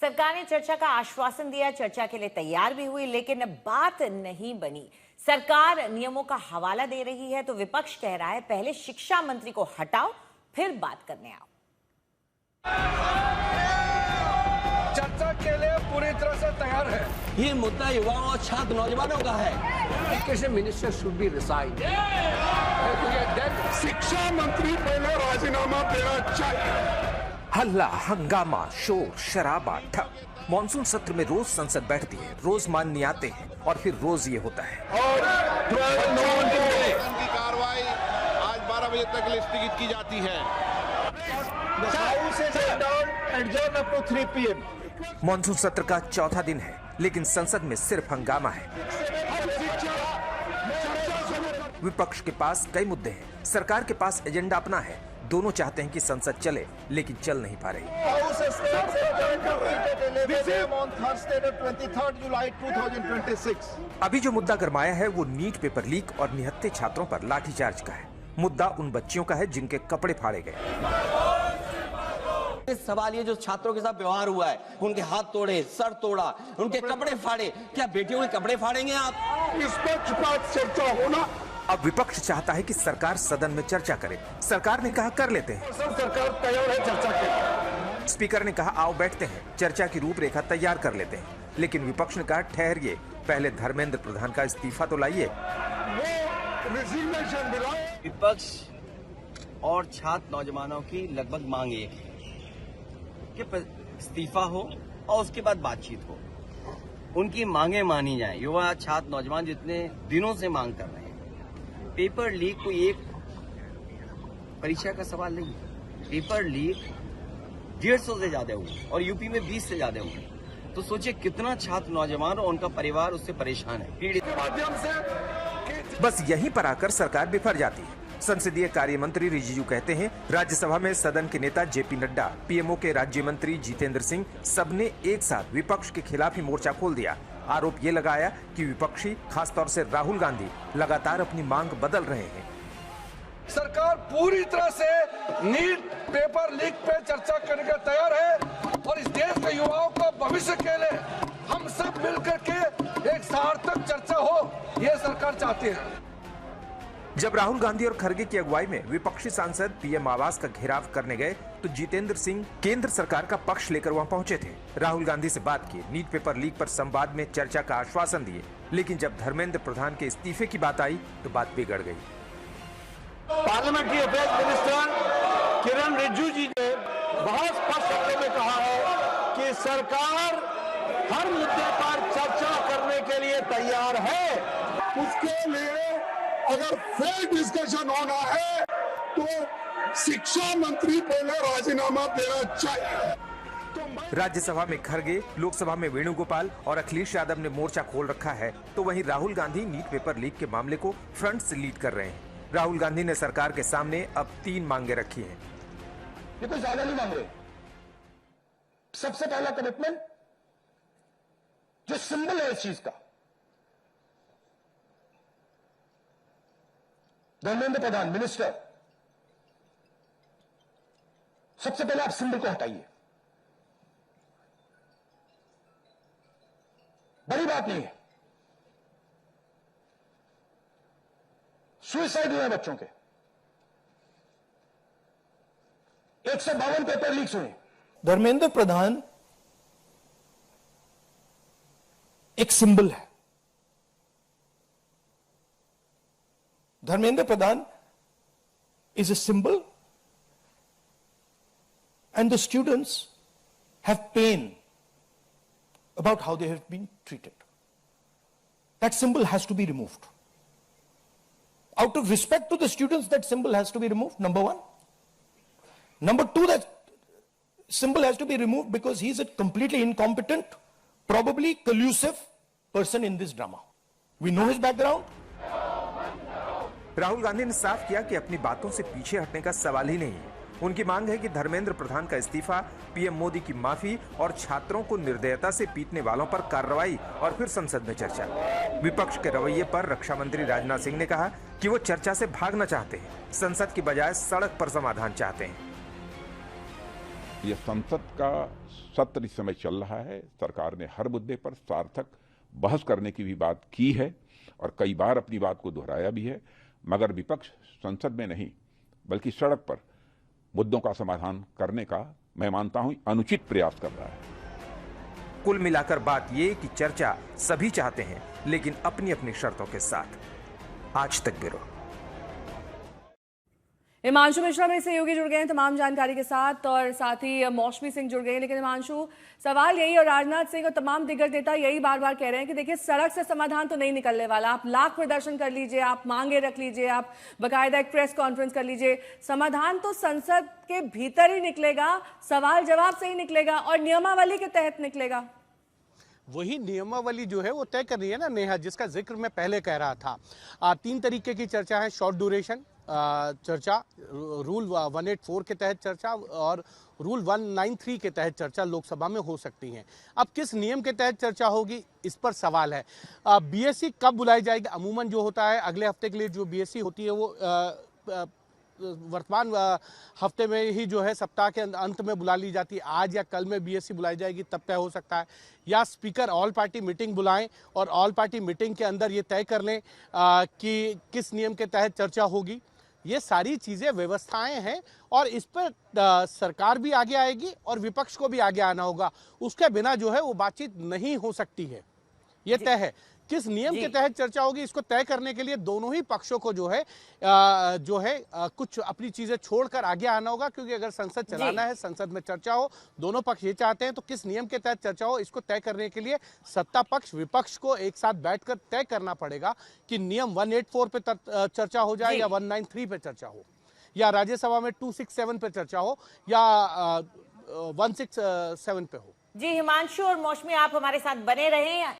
सरकार ने चर्चा का आश्वासन दिया, चर्चा के लिए तैयार भी हुई, लेकिन बात नहीं बनी। सरकार नियमों का हवाला दे रही है तो विपक्ष कह रहा है पहले शिक्षा मंत्री को हटाओ फिर बात करने आओ। चर्चा के लिए पूरी तरह से तैयार है। ये मुद्दा युवाओं और छात्र नौजवानों का है। Education minister should be resign. शिक्षा मंत्री पहले राजीनामा देना चाहिए। हल्ला, हंगामा, शोर, शराबा, ठप। मॉनसून सत्र में रोज संसद बैठती है, रोज माननीय आते हैं और फिर रोज ये होता है। और की कार्रवाई आज 12 बजे तक के लिए स्थगित की जाती है। मॉनसून सत्र का चौथा दिन है, लेकिन संसद में सिर्फ हंगामा है। विपक्ष के पास कई मुद्दे हैं, सरकार के पास एजेंडा अपना है। दोनों चाहते हैं कि संसद चले, लेकिन चल नहीं पा रही। अभी जो मुद्दा गरमाया है वो नीट पेपर लीक और निहत्थे छात्रों पर लाठीचार्ज का है। मुद्दा उन बच्चियों का है जिनके कपड़े फाड़े गए। सवाल ये जो छात्रों के साथ व्यवहार हुआ है, उनके हाथ तोड़े, सर तोड़ा, उनके कपड़े फाड़े, क्या बेटियों के कपड़े फाड़ेंगे आप? इस पर चर्चा होना। अब विपक्ष चाहता है कि सरकार सदन में चर्चा करे। सरकार ने कहा कर लेते हैं। सरकार तैयार है चर्चा के लिए। स्पीकर ने कहा आओ बैठते हैं, चर्चा की रूपरेखा तैयार कर लेते हैं। लेकिन विपक्ष ने कहा ठहरिए, पहले धर्मेंद्र प्रधान का इस्तीफा तो लाइए। विपक्ष और छात्र नौजवानों की लगभग मांग एक है कि इस्तीफा हो और उसके बाद बातचीत हो, उनकी मांगे मानी जाए। युवा छात्र नौजवान जितने दिनों से मांग कर रहे हैं, पेपर लीक कोई एक परीक्षा का सवाल नहीं। पेपर लीक 150 से ज्यादा हुए और यूपी में 20 से ज्यादा हुए। तो सोचिए कितना छात्र नौजवान और उनका परिवार उससे परेशान है, पीड़ित। बस यहीं पर आकर सरकार बिफर जाती है। संसदीय कार्य मंत्री रिजिजू कहते हैं राज्यसभा में सदन के नेता जेपी नड्डा, पीएमओ के राज्य मंत्री जितेंद्र सिंह सबने एक साथ विपक्ष के खिलाफ ही मोर्चा खोल दिया। आरोप ये लगाया कि विपक्षी, खासतौर से राहुल गांधी, लगातार अपनी मांग बदल रहे हैं। सरकार पूरी तरह से नीट पेपर लीक पे चर्चा करने के तैयार है और इस देश के युवाओं को भविष्य के लिए हम सब मिलकर के एक सार्थक चर्चा हो, ये सरकार चाहती है। जब राहुल गांधी और खड़गे की अगुवाई में विपक्षी सांसद पीएम आवास का घेराव करने गए तो जितेंद्र सिंह केंद्र सरकार का पक्ष लेकर वहां पहुंचे थे। राहुल गांधी से बात की, नीट पेपर लीक पर संवाद में चर्चा का आश्वासन दिए। लेकिन जब धर्मेंद्र प्रधान के इस्तीफे की बात आई तो बात बिगड़ गई। पार्लियामेंट्री अफेयर्स मिनिस्टर किरण रिजिजू जी ने बहुत स्पष्ट शब्दों में कहा है कि सरकार हर मुद्दे पर चर्चा करने के लिए तैयार है। उसके लिए अगर फेयर डिस्कशन होना है तो शिक्षा मंत्री पहले राजीनामा देना चाहिए। राज्यसभा में खड़गे, लोकसभा में वेणुगोपाल और अखिलेश यादव ने मोर्चा खोल रखा है, तो वहीं Rahul Gandhi NEET paper leak के मामले को फ्रंट से लीड कर रहे हैं। राहुल गांधी ने सरकार के सामने अब 3 मांगे रखी हैं। ये कोई ज्यादा नहीं मांग रहे। सबसे पहला कमिटमेंट जो सिंबल है इस चीज का, धर्मेंद्र प्रधान मिनिस्टर, सबसे पहले आप सिंबल को हटाइए। बड़ी बात नहीं है। सुसाइड हुए बच्चों के 152 पेपर लीक्स हुए। धर्मेंद्र प्रधान एक सिंबल है। Dharmendra Pradhan is a symbol and the students have pain about how they have been treated. That symbol has to be removed. Out of respect to the students, that symbol has to be removed, number one. Number two, that symbol has to be removed because he is a completely incompetent, probably collusive person in this drama. We know his background. Rahul Gandhi ने साफ किया कि अपनी बातों से पीछे हटने का सवाल ही नहीं है। उनकी मांग है कि धर्मेंद्र प्रधान का इस्तीफा, पीएम मोदी की माफी और छात्रों को निर्दयता से पीटने वालों पर कार्रवाई और फिर संसद में चर्चा। विपक्ष के रवैये पर रक्षा मंत्री राजनाथ सिंह ने कहा कि वो चर्चा से भागना चाहते हैं, संसद की बजाय सड़क पर समाधान चाहते हैं। ये संसद का सत्र इस समय चल रहा है। सरकार ने हर मुद्दे पर सार्थक बहस करने की भी बात की है और कई बार अपनी बात को दोहराया भी है, मगर विपक्ष संसद में नहीं बल्कि सड़क पर मुद्दों का समाधान करने का मैं मानता हूं अनुचित प्रयास कर रहा है। कुल मिलाकर बात ये कि चर्चा सभी चाहते हैं, लेकिन अपनी अपनी शर्तों के साथ। आज तक ब्यूरो। हिमांशु मिश्रा मेरे सहयोगी जुड़ गए हैं तमाम जानकारी के साथ, और साथ ही मौसमी सिंह जुड़ गए हैं। लेकिन हिमांशु, सवाल यही, और राजनाथ सिंह और तमाम दिग्गज नेता यही बार बार कह रहे हैं कि देखिए सड़क से समाधान तो नहीं निकलने वाला। आप लाख प्रदर्शन कर लीजिए, आप मांगे रख लीजिए, आप बकायदा एक प्रेस कॉन्फ्रेंस कर लीजिए, समाधान तो संसद के भीतर ही निकलेगा, सवाल जवाब से ही निकलेगा और नियमावली के तहत निकलेगा। वही नियमावली जो है वो तय कर रही है ना नेहा, जिसका जिक्र मैं पहले कह रहा था। 3 तरीके की चर्चा है, शॉर्ट ड्यूरेशन चर्चा, रूल 184 के तहत चर्चा और रूल 193 के तहत चर्चा लोकसभा में हो सकती है। अब किस नियम के तहत चर्चा होगी इस पर सवाल है। बीएससी कब बुलाई जाएगी? अमूमन जो होता है अगले हफ्ते के लिए जो बीएससी होती है वो वर्तमान हफ्ते में ही जो है सप्ताह के अंत में बुला ली जाती है। आज या कल में बीएससी बुलाई जाएगी तब तय हो सकता है, या स्पीकर ऑल पार्टी मीटिंग बुलाएं और ऑल पार्टी मीटिंग के अंदर ये तय कर लें कि किस नियम के तहत चर्चा होगी। ये सारी चीज़ें व्यवस्थाएं हैं और इस पर सरकार भी आगे आएगी और विपक्ष को भी आगे आना होगा। उसके बिना जो है वो बातचीत नहीं हो सकती है, ये तय है। किस नियम के तहत चर्चा होगी इसको तय करने के लिए दोनों ही पक्षों को जो है कुछ अपनी चीजें छोड़कर आगे आना होगा, क्योंकि अगर संसद चलाना है, संसद में चर्चा हो, दोनों पक्ष ये चाहते हैं, तो किस नियम के तहत चर्चा हो इसको तय करने के लिए सत्ता पक्ष विपक्ष को एक साथ बैठकर तय करना पड़ेगा कि नियम 184 पे चर्चा हो जाए या 193 पे चर्चा हो, या राज्यसभा में 267 पे चर्चा हो या 167 पे हो। जी हिमांशु और मौसमी, आप हमारे साथ बने रहें।